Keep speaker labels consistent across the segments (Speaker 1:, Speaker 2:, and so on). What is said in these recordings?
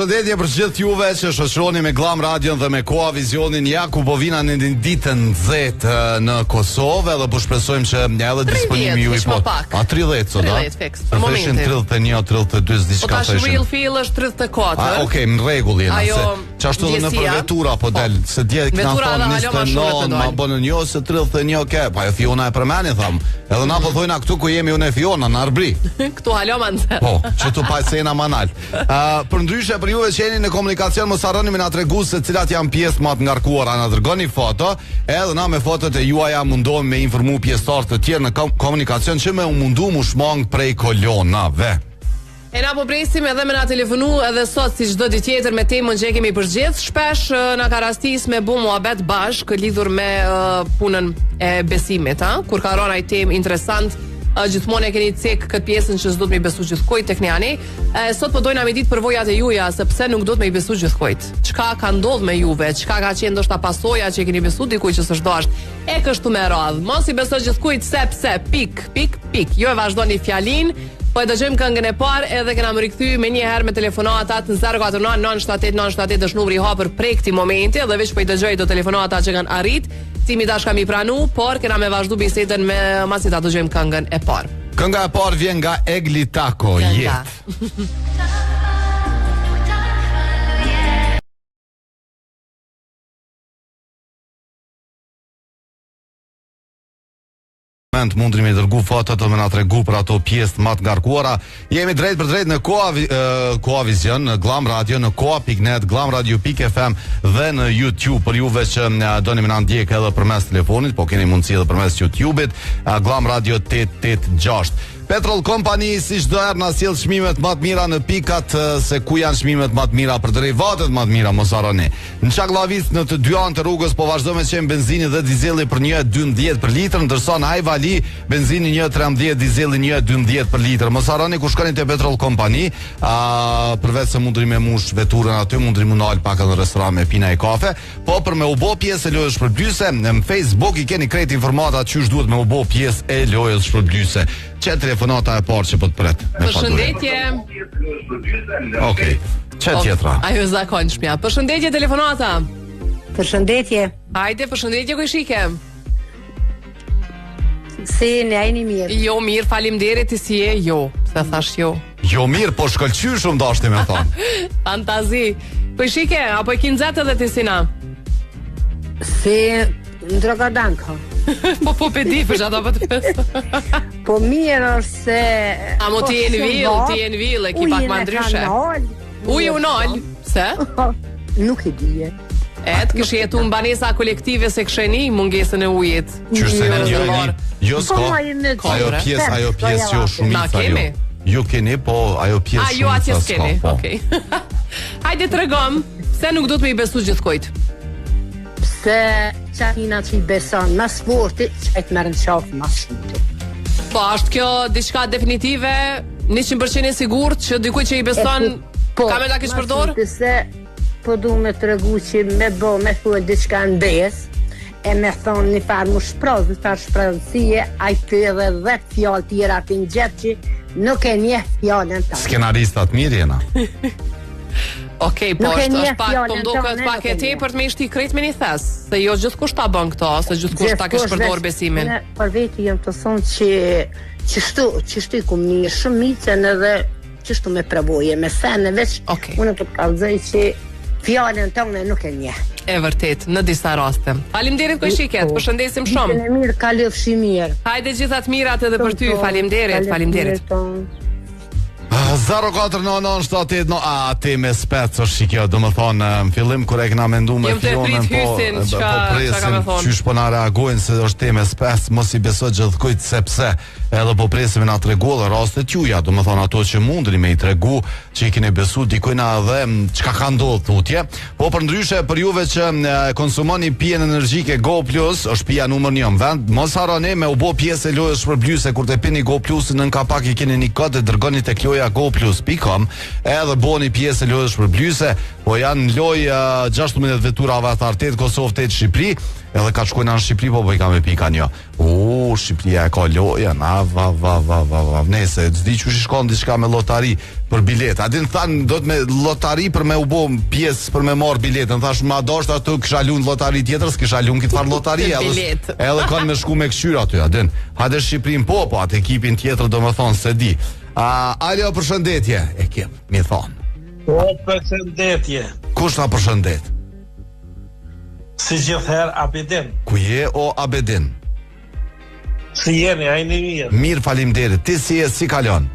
Speaker 1: Përshëndetje për gjithë juve që shoqëroni me Glam Radion dhe me Koa Vizionin. Ja ku po vina në ditën nxehtë në Kosovë dhe po shpresojmë që edhe disponimi ju i po. A 30 sot,
Speaker 2: 30 fiks. Për momentin
Speaker 1: 31, 32 diçka
Speaker 2: tash. Po tash real feel është 34.
Speaker 1: Okej, në rregull jena. Çashtu në vetura po del se dje kanë thonë 29, ma bënë një se 31, okay. Pa e Fiona e përmeni tham. Edhe na po thojna këtu ku jemi unë e Fiona në Arbri.
Speaker 2: Këtu halo manse.
Speaker 1: Po, çtu pa sena manal. Përndryshe për juve që jeni në komunikacion, mos harroni me na tregu se cilat janë pjesë më të ngarkuara, na dërgoni foto, edhe na me fotot e juaja mundohemi me informu pjesëtarë të tjerë në komunikacion që me u mundu mu shmang prej kolonave.
Speaker 2: E na po presim edhe me na telefonu edhe sot si çdo ditë tjetër me temën që kemi përgjithë. Shpesh na ka rastis me bu muhabet bashk lidhur me punën e besimit, kur ka rënë ai temë interesant. Gjithmonë e keni cek këtë pjesën që s'do të më besu gjithkujt tek Niani. Sot po dojna me ditë përvojat e juaja, sepse nuk do të më besu gjithkujt. Çka ka ndodhur me juve? Çka ka qenë ndoshta pasoja që keni besu dikujt që s'është dashur? E kështu me radhë. Mos i beso gjithkujt sepse pik. Jo e vazhdoni fjalin. Po e dëgjojmë këngën e parë edhe kena më rikthy me një herë me telefonatat në 049 978 është numri i hapur prej këtij momenti dhe veç po i dëgjoj do telefonata që kanë arrit. Cimi tash kam i pranu, por kena me vazhdu bisedën me masi ta dëgjojmë këngën e parë.
Speaker 1: Kënga e parë vjen nga Egli Tako, Jet. Mundri me dërgu fotot dhe me na tregu për ato pjesë më të ngarkuara. Jemi drejt për drejt në Koa Vision, në Glam Radio, në Koa.net, glamradio.fm dhe në YouTube për juve që doni me na ndjek edhe përmes telefonit, po keni mundësi edhe përmes YouTube-it, Glam Radio 886. Petrol Company si çdo herë na sjell çmimet më të mira në pikat se ku janë çmimet më të mira për derivatet më të mira, mos harroni. Në Çaklavic në të dy anët të rrugës po vazhdo me qenë benzini dhe dizeli për 1.12 për litër, ndërsa në Ajvali benzini 1.13, dizeli 1.12 për litër. Mos harroni kur shkoni te Petrol Company, përveç se mundri me mush veturën aty, mundri mu nal pak në restoran me pina e kafe, po për me u bë pjesë e lojës shpërblyese, në Facebook i keni krejt informata çysh duhet me u bë pjesë e lojës shpërblyese. Çe telefonata e parë që po të pret.
Speaker 2: Përshëndetje.
Speaker 1: Okej. Çe tjetra?
Speaker 2: Ajo zakonshmja. Përshëndetje telefonata.
Speaker 3: Përshëndetje.
Speaker 2: Hajde, përshëndetje ku shike.
Speaker 3: Si ne jeni mirë?
Speaker 2: Jo mirë, faleminderit ti si je? Jo, se thash jo.
Speaker 1: Jo mirë, po shkëlqy shumë dashti me thonë.
Speaker 2: Fantazi. Po shike, apo e kinzat edhe ti si na?
Speaker 3: Si ndrogadanka.
Speaker 2: Po pedi për ato po të pes.
Speaker 3: Po mirë është se
Speaker 2: a mo ti jeni vill, e ki pak më ndryshe. Uji unol, se?
Speaker 3: Nuk e dije.
Speaker 2: Të kështë jetu në banesa kolektive se kësheni mungesën e ujit.
Speaker 1: Qështë në njëri, jo s'ko, ajo pjesë jo shumica jo. Jo keni, po ajo pjesë shumica s'ko.
Speaker 2: Jo atje s'keni, okej. Hajde të regom, se nuk do të me i besu gjithkojt.
Speaker 3: Se qatina që i beson mas forti, që e të merën qafë mas shumëti.
Speaker 2: Po, është kjo diçka definitive, 100% e sigurt që dikuj që i beson, ka me ta kishë përdor?
Speaker 3: Se, po du me të regu që me bo, me thua diçka në bes, e me thonë një farë mu shprazë, një farë shprazësie, a i të edhe 10 fjallë tjera për një gjithë që nuk e një fjallën ta.
Speaker 1: Skenaristat mirë jena.
Speaker 2: Okej, po është pak, po mduket pak e tepër të me ishti krejt me një thes, se jo gjithkusht ta bën këto, se gjithkusht ta kesh përdor besimin.
Speaker 3: Për veti jem të thonë që qështu i kum një shumicën edhe qështu me pravoje, me sene veç, unë të kalzoj që fjallën tonë nuk e një.
Speaker 2: E vërtet, në disa raste. Faleminderit Kojshiket, përshëndesim shumë.
Speaker 3: Ditën e mirë, kalofshi mirë.
Speaker 2: Hajde gjithat mirat edhe për ty, faleminderit.
Speaker 1: 049 ti me spec është shikjo, do më thonë në fillim kër e këna mendu me Fionën, po presim qysh po na reagojnë se është ti me spec, mos i beso gjithkujt sepse edhe po presim na tregu dhe rastet juja, do më thonë ato që mundri me i tregu që i kene besu dikojna edhe qka ka ndodhë thutje, po për ndryshe për juve që konsumoni pijen energjike Go Plus, është pija numër 1 në vend, mos harani me u bo pjesë e lojës shpërblyese kur të pini Go Plus në nka pak i keni një kod dhe dërgoni tek loja GoPlus.com edhe boni pjesë e lojës shpërblyese, po janë lojë 16 vetura avatar 8 Kosovë 8 Shqipëri, edhe ka shkuar në Shqipëri, po i ka me pika një. Shqipëria e ka loja, va. Nese, s'di që shkon diçka me lotari për bilet. A din than do të me lotari për me u bë pjesë për me marr biletën. Thash ma dosh aty kisha lund lotari tjetër, s'kisha lund këtë farë lotari edhe kanë me shku me këshyr aty, a din. Hajde Shqipërinë po, atë ekipin tjetër domethënë se di. Alo, përshëndetje, ekip, mi thon.
Speaker 4: Po, përshëndetje.
Speaker 1: Kush na përshëndet?
Speaker 4: Si gjithherë Abedin.
Speaker 1: Ku je o Abedin?
Speaker 4: Si jeni, ajni mirë.
Speaker 1: Mirë, faleminderit. Ti si je, si kalon?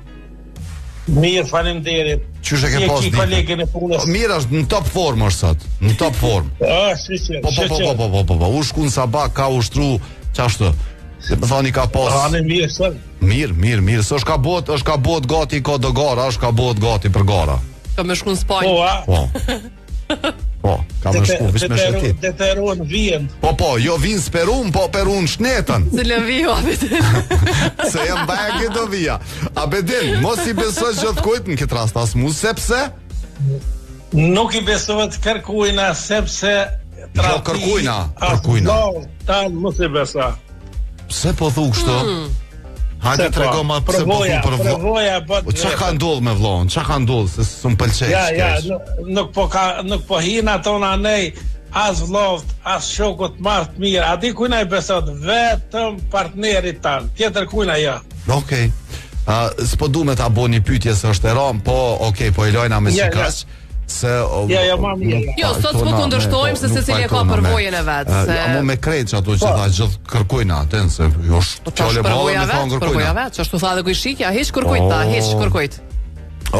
Speaker 4: Mirë, faleminderit.
Speaker 1: Qysh e ke pas ditë?
Speaker 4: Kolegën e punës.
Speaker 1: Mirë, është në top formë është sot. Në top formë. Po. U shku në sabak, ka ushtru qashtu. Se më thoni ka pas.
Speaker 4: Anë mirë sot.
Speaker 1: Mirë. Së është ka bot gati ko do gara, është ka bot gati për gara.
Speaker 2: Ka me shku në Spanjë.
Speaker 1: Po, ka me shku, vish me shetit.
Speaker 4: Deteruan vijen.
Speaker 1: Po, jo vinë s'perun, po perun shnetën.
Speaker 2: Se lë viju, Abedin.
Speaker 1: Se jem bagi do vija. Abedin, mos i besoj gjithë kujtë në këtë rast, as mu, sepse?
Speaker 4: Nuk i besojt kërkujna, sepse
Speaker 1: Jo, kërkujna.
Speaker 4: Tanë mos i besa.
Speaker 1: Pse po thu kështu? Hajde trego ma pse po thu për
Speaker 4: provoja.
Speaker 1: Qa ka ndodh me vllon? Qa ka ndodh se s'm pëlqej?
Speaker 4: Nuk po hina tona nej, as vllovt, as shokut mas të mirë. A di kujna i besot? Vetëm partnerit tanë. Tjetër kujna ja.
Speaker 1: Okej. S'po du me ta bo një pytje se është e ram, po okej, po i lojna me qikash. Se
Speaker 2: Jo, sot s'po kundërshtojmë se secili ka përvojën e vet.
Speaker 1: Mo me krejt që ato që tha gjithë kërkujna, aten se jo fjole ballë me thonë kërkujna.
Speaker 2: Përvoja vet, që ashtu tha dhe kuj shikja, hiç kërkujt ta, hiç kërkujt.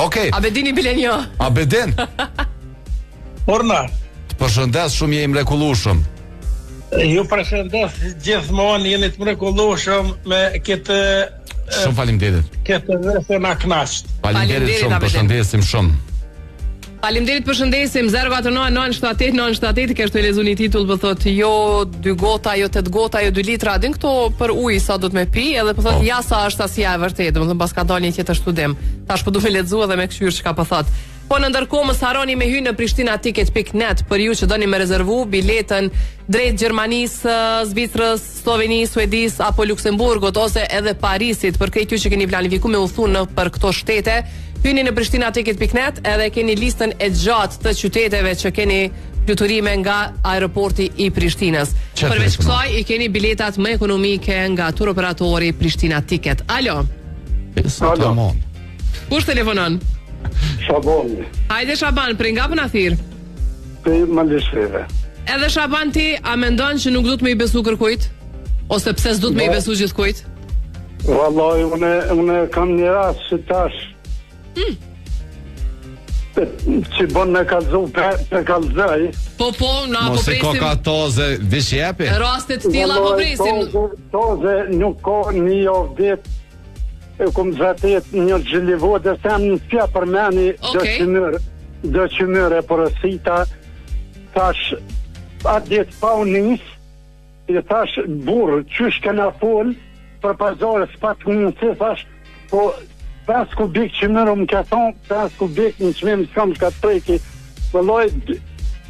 Speaker 1: Okej.
Speaker 2: Abedini bile një.
Speaker 1: Abedin.
Speaker 4: Orna.
Speaker 1: Të përshëndes, shumë je i mrekullueshëm.
Speaker 4: Ju përshëndes gjithmonë, jeni të mrekullueshëm me këtë.
Speaker 1: Shumë faleminderit.
Speaker 4: Këtë vese na knasht.
Speaker 1: Faleminderit shumë, përshëndesim shumë.
Speaker 2: Faleminderit, përshëndesim 049-978-978. Kesh të lezu një titull për thot jo 2 gota, jo 8 gota, jo 2 litra. Din këto për ujë sa do të me pi. Edhe për thot ja sa është asia e vërtet. Domethënë pas ka dalë një tjetër studim. Tash po du me lexu edhe me këshyr çka po thot. Po në ndërkohë mos harroni me hyrje në prishtinaTicket.net për ju që doni me rezervu biletën drejt Gjermanisë, Zvicrës, Slovenisë, Suedisë apo Luksemburgut ose edhe Parisit për këtë që keni planifikuar me udhëtu në për këto shtete. Hyni në prishtinaTicket.net edhe keni listën e gjatë të qyteteve që keni fluturime nga aeroporti i Prishtinës. Përveç kësaj i keni biletat më ekonomike nga turoperatori Prishtina Ticket. Alo.
Speaker 1: Alo.
Speaker 2: Kush telefonon?
Speaker 5: Shaban.
Speaker 2: Hajde Shaban, prej nga përna thirë?
Speaker 5: Për Malisheve.
Speaker 2: Edhe Shaban ti, a mendon që nuk du të me i besu kërkujt? Ose pse s'du të me i besu gjithë kujt?
Speaker 5: Vallaj, une kam një rast që tash që bon me kalzu për kalzaj.
Speaker 2: Po, na po
Speaker 1: presim. Mos e
Speaker 2: presim.
Speaker 1: ka toze, vish jepi.
Speaker 2: Rastet tilla po presim.
Speaker 5: Toze nuk ka një javdit. E kum zatet një gjilivode se jam një pja për meni do qëmyre porosita tash atë dit pa unis i tash burë qysh këna fol për pazare s'pat mundësi tash po 5 kubik qëmyre më ka thonë 5 kubik në qmim s'kam shka të preki vëlloj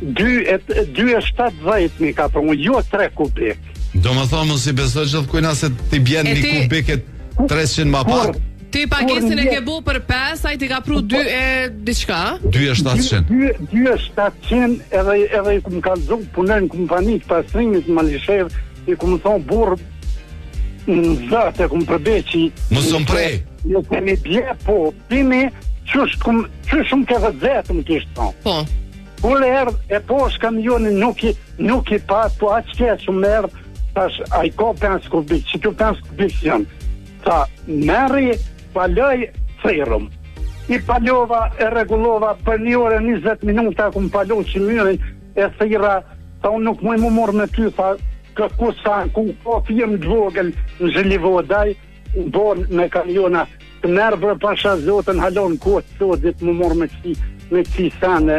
Speaker 5: 2,70 mi ka thonë jo 3 kubik
Speaker 1: do më thonë mos i besoj gjithë kujna se ti bjen një kubiket 300 ma pak.
Speaker 2: Ti pagesën e ke bu për 5, a i ti ka pru 2 e diçka?
Speaker 5: 2,700 edhe i kum kalzu punën në kompani të pasrimit në Malishev i kum thonë burë në zëtë e kum përbeqi
Speaker 1: Mësëm prej
Speaker 5: jo kemi bje po pimi qysh më ke vëzetë më kishtë thonë
Speaker 2: po
Speaker 5: kulle erdh e posh kamioni nuk i pa po aq ke që më erdh tash a i ka 5 kubik që kjo 5 kubik janë ta meri paloj thirëm i palova e regulova për 1 orë 20 minuta kum palo qëmyrin e thira ta unë nuk më morë me ty ta këku sa ku po firmë dvogël në Zhilivodaj u bon me kamiona të nervë pasha zotën halon kohë sodit më morë me kësi sane.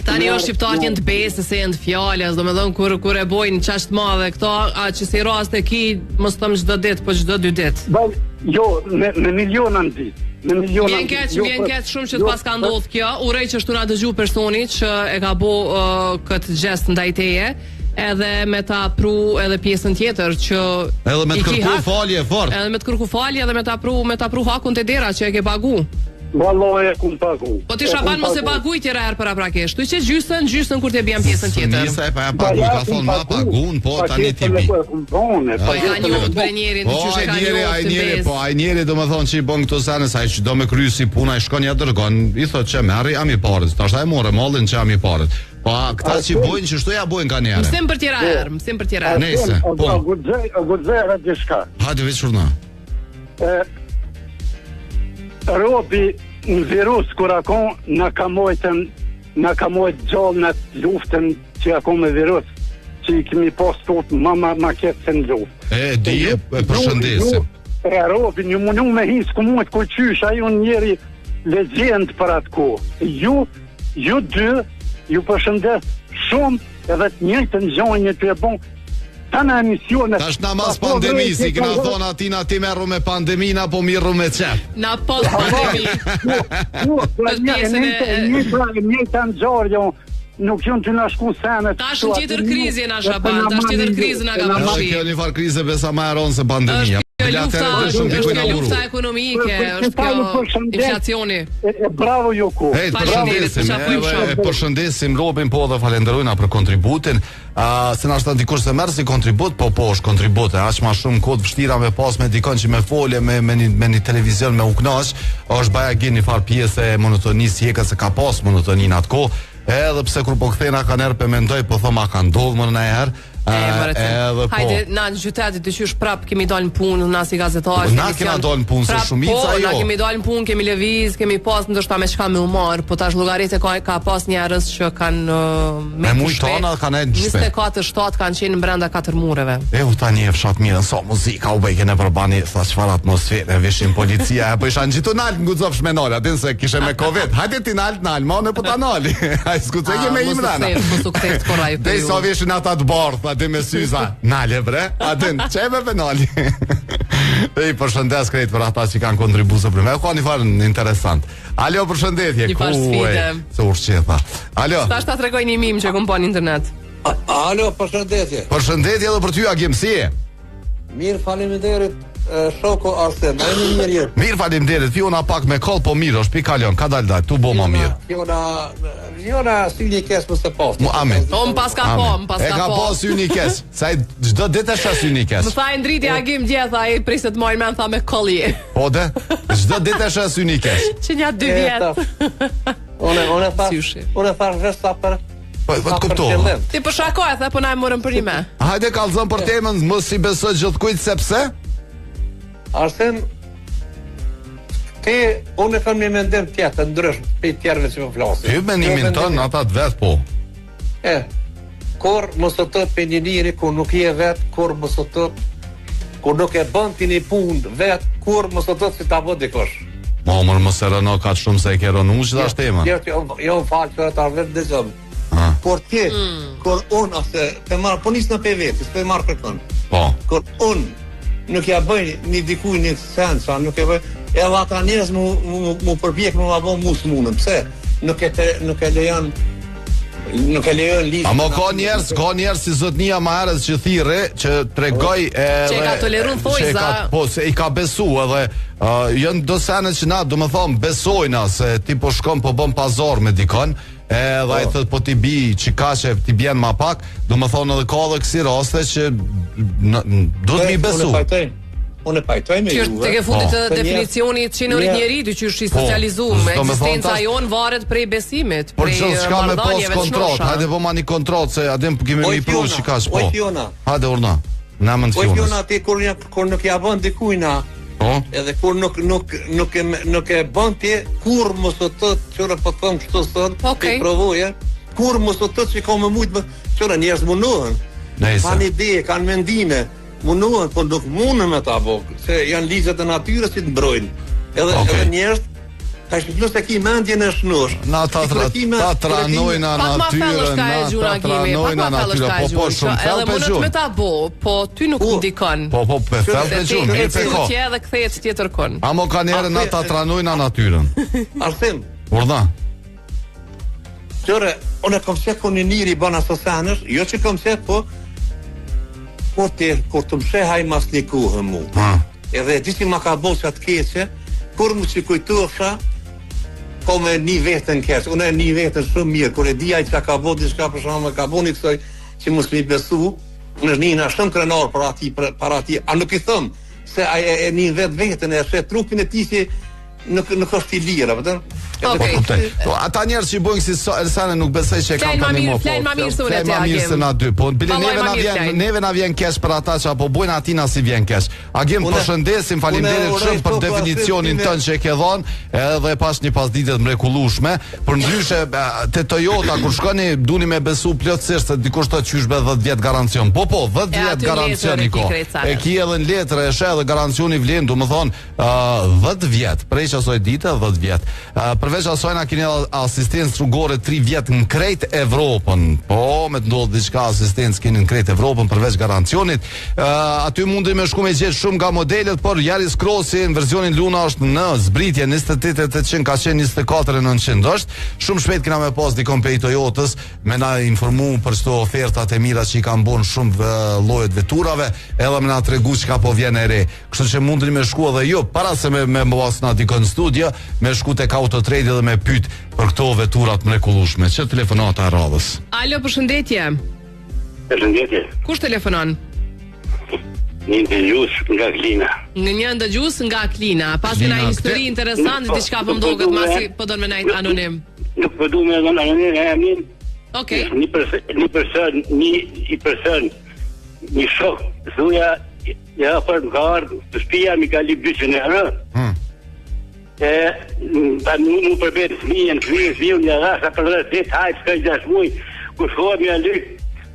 Speaker 2: Tani o shqiptarët jenë të besë se jenë të fjallës, do me dhënë kur e bojnë qashtë madhe këto, a që si rast e ki mos tëmë çdo ditë, po çdo 2 ditë.
Speaker 5: Jo, me miliona në ditë.
Speaker 2: Vjen keq shumë që të pas ka ndodhë kjo. Urej që shtu na dëgju personi që e ka bo këtë gjest ndaj teje. edhe me ta pru edhe pjesën tjetër që
Speaker 1: Edhe me të kërku falje fort.
Speaker 2: Edhe me të kërku falje edhe me ta pru hakun te dera që e ke pagu.
Speaker 5: Vallahi e kum pagu.
Speaker 2: Po ti Shaban mos e paguj tjera herë para prakisht. Tu që gjysën kur të bjem pjesën tjetër.
Speaker 1: Nisa e pa ja pagu, ka thonë ma pagun, po tani ti bi.
Speaker 2: Po ja një të brenjerin të qyshe ka një të bez.
Speaker 1: Po ai njeri do më thonë që i bën këto sene sa që do me krye si puna i shkon ja dërgon. I thot që merri jam i parës. Tash ai morë mallin që jam i parës. Po këta që bojnë që shto ja bojnë ka njerë.
Speaker 2: Mësim për tjera herë, mësim për tjera herë.
Speaker 1: Nese, po.
Speaker 5: Gudzej edhe diçka.
Speaker 1: Hajde veç shurna.
Speaker 5: Robi në virus kur akon na ka mojt gjallë në luftën që akon me virus që i kemi pas tot ma ketë se në luft.
Speaker 1: E përshëndesim.
Speaker 5: Robi një munu me hisë ku mujt ku qysh a ju njeri legend për atë ko. Ju dy ju përshëndes shumë edhe të njëjtën gjënë të e bon tana emisione.
Speaker 1: Tash na mas pandemisi, këna thonë atina ti merru me pandemina, po mirru me qep.
Speaker 2: Na post pandemi.
Speaker 5: Njëta në gjarë, nuk jënë të nashku senet.
Speaker 2: Tash në tjetër krizje na Shaban, tash tjetër krizë na ka përshi.
Speaker 1: Kjo një farë krize besa ma eronë se pandemia.
Speaker 2: Është lufta ekonomike, është kjo inflacioni.
Speaker 5: Bravo Joko.
Speaker 1: Përshëndesim Robin, po dhe falenderojna për kontributin. Se na shta dikush se merr si kontribut, po është kontribut. Aq ma shumë kod vështira me pas me dikon që me folje me një televizion me u knaq, është baja gjin një farë pjesë e monotonisë jeka se ka pas monotonin atë kohë. Edhe pse kur po kthena kanë herë pe mendoj, po thoma ka ndodhur më në herë.
Speaker 2: Hajde, na në qytetit të qysh prap kemi dalë në punë, na si gazetarë.
Speaker 1: Na kemi dalë në punë se shumica jo.
Speaker 2: Na kemi dalë në punë, kemi lëviz, kemi pas ndoshta me çka me humor, po tash llogaritë ka pas njerëz që kanë
Speaker 1: me mujtona kanë
Speaker 2: 24/7 kanë qenë brenda 4 mureve.
Speaker 1: U tani e fshat mirë sa muzika u bëjnë në përbani, sa çfarë atmosfere, vishin policia, apo isha ngjitur nalt nguxofsh me nal, atë se kishe me Covid. Hajde ti nalt, më ne po ta nali. Ai skuqje me Imrana.
Speaker 2: Po sukses koraj.
Speaker 1: Dej sa vishin ata të bardh, atë me syza. Nale bre, atën çeve penali. Ei përshëndes krejt për ata që kanë kontribuar për më. Ka një farë interesant. Alo, përshëndetje. Se urçeta. Alo.
Speaker 2: Tash ta tregoj një mim që kom pa në internet.
Speaker 6: Alo, përshëndetje.
Speaker 1: Përshëndetje edhe për ty Agimsi.
Speaker 6: Mirë, faleminderit. Shoko Arsen, ai një mirë.
Speaker 1: Mirë, faleminderit. Fiona pak me koll, po mirë, është pikalon, ka dal, tu bo më mirë.
Speaker 6: Fiona si një kes mos e pas.
Speaker 1: Amen.
Speaker 2: Po pas ka po.
Speaker 1: E ka pas një kes. Sa çdo ditë është as një kes.
Speaker 2: Më tha ndriti Agim gjithë ai priset të marrë më tha me kolli.
Speaker 1: Po de, çdo ditë është as një kes.
Speaker 2: Që nja 2 vjet.
Speaker 6: Unë thash vetë sa për.
Speaker 1: Po të kuptoj.
Speaker 2: Ti po shakoj tha, po na e morëm për një me.
Speaker 1: Hajde kallzon për temën, mos i besoj gjithkujt sepse
Speaker 6: Arsen, unë kam një mendim tjetër, ndryshme, për tjerëve që më flasin.
Speaker 1: Ty mendimin tënë, ata të vetë po.
Speaker 6: Kur mos të për një njëri, kur nuk je vetë, kur mos të kur nuk e bën ti një punë vetë, kur mos të si ta bë dikush.
Speaker 1: Mor mos e rëno ka shumë se e ke rënu që ta shtemen.
Speaker 6: Jo falë që ta vetë dhe zëmë. Por ti, kur unë, ose pe marë, po nisë në pe vetë, pe marë kërkën.
Speaker 1: Po.
Speaker 6: Kur unë, nuk ja bëj një dikuj një sens, nuk e bëj, edhe ata njerëz mu përpjek mu ma bëj mu s'munën, pse? Nuk e lejon listë.
Speaker 1: Amo ka njerëz si zotnia ma herës që thirre, që tregoj
Speaker 2: që ka tolerun thojza.
Speaker 1: Po, se i ka besu edhe jënë do senet që na, do më thonë, besojna se ti po shkon po bën pazar me dikon, edhe ai thot po ti bi çikaçe ti bjen ma pak, do më thonë edhe ka edhe kësi raste që do të mi besu.
Speaker 6: Unë pajtoj me ju.
Speaker 2: Te ke fundit të definicionit qenorit njeriu që është i socializuar, ekzistenca jon varet prej besimit,
Speaker 1: prej marrëdhënieve të shnosha. Hajde vëma një kontroll se adem kemi mi pru çikaç po. Hajde urna. Na mund të
Speaker 6: fillojmë. Po Fiona ti kur nuk ja bën dikujna. Edhe kur nuk e bën ti, kur mos të thotë çora po them kështu sot, ti provoje, kur mos të thotë se ka më shumë, çora njerëz mundohen. Kanë ide, kanë mendime, mundohen, po nuk mundën me ta bëj, se janë ligjet e natyrës që të mbrojnë. Edhe njerëz tash plus e ki mendjen e shnosh.
Speaker 1: Na ta tranojnë natyrën, po shumë
Speaker 2: edhe mund me ta bë, po ty nuk ndikon.
Speaker 1: Po pe thellë pe gjumë,
Speaker 2: mirë pe kohë. Ti edhe kthehet tjetër kon.
Speaker 1: Amo kanë herë na ta tranojnë natyrën.
Speaker 6: Arsim.
Speaker 1: Urdha.
Speaker 6: Qëre, unë kom se ku një njëri bana sosanës, jo që kom se, po kur të mshehaj mas një kuhë mu. Edhe disi ma ka bo që atë keqe, kur mu që kujtuasha, ko me një vetën keqe, unë e një vetën shumë mirë, kur e dijaj që ka bo, diska për shumë, ka bo një kësoj që mu s'mi besu, në njëna shumë krenar për ati, a nuk I thëmë, se e një vetën, e se trupin e ti si nuk është I lira, vëtën?
Speaker 1: Ata njerëz që I bojnë si Elsane nuk besoj që e kanë tani më.
Speaker 2: Flen më mirë se unë ti Agim.
Speaker 1: Se na dy, po neve na vjen keq për ata që apo bojnë atina si vjen keq. Agim, përshëndesim, faleminderit shumë për definicionin tënd që e ke dhënë, edhe pas një pasdite të mrekullueshme. Përndryshe te Toyota kur shkoni duni me besu plotësisht se dikush thotë qysh be 10 vjet garancion. Po, 10 vjet garancion I ka. E ki edhe në letër e sheh edhe garancioni vlen, domethënë 10 vjet, prej asoj dite 10 vjet. Përveç asoj na keni asistencë rrugore 3 vjet në krejt Evropën. Po, me të ndodhë diçka asistencë keni në krejt Evropën përveç garancionit. Aty mundi me shku me gjetë shumë nga modelet, por Yaris Crossi në versionin Luna është në zbritje 28.800 ka qenë 24.900 është. Shumë shpejt kena me pas dikon prej Toyotës, me na informu për çdo ofertat e mira që I kanë bën shumë llojet veturave, edhe me na tregu çka po vjen e re. Kështu që mundeni me shku edhe jo, para se me mbas na dikon në studio, me shku tek Autotrade dhe me pyet për këto veturat mrekullueshme. Çe telefonata e radhës.
Speaker 2: Alo, përshëndetje.
Speaker 7: Përshëndetje.
Speaker 2: Kush telefonon?
Speaker 7: Një dëgjues nga Klina.
Speaker 2: Një dëgjues nga Klina. Pas kena një histori interesante, diçka po mdoket masi po don me najt anonim.
Speaker 7: Nuk po du me don anonim, jam.
Speaker 2: Okej.
Speaker 7: Një person, një shok, thuja, ja për më ka ardhë, të shpia mi ka lip 200 euro. Ta mu përbet fëmijën, një rasha për dhe dit, hajtë s'ka 6 muj, ku shkohet mi a lyp,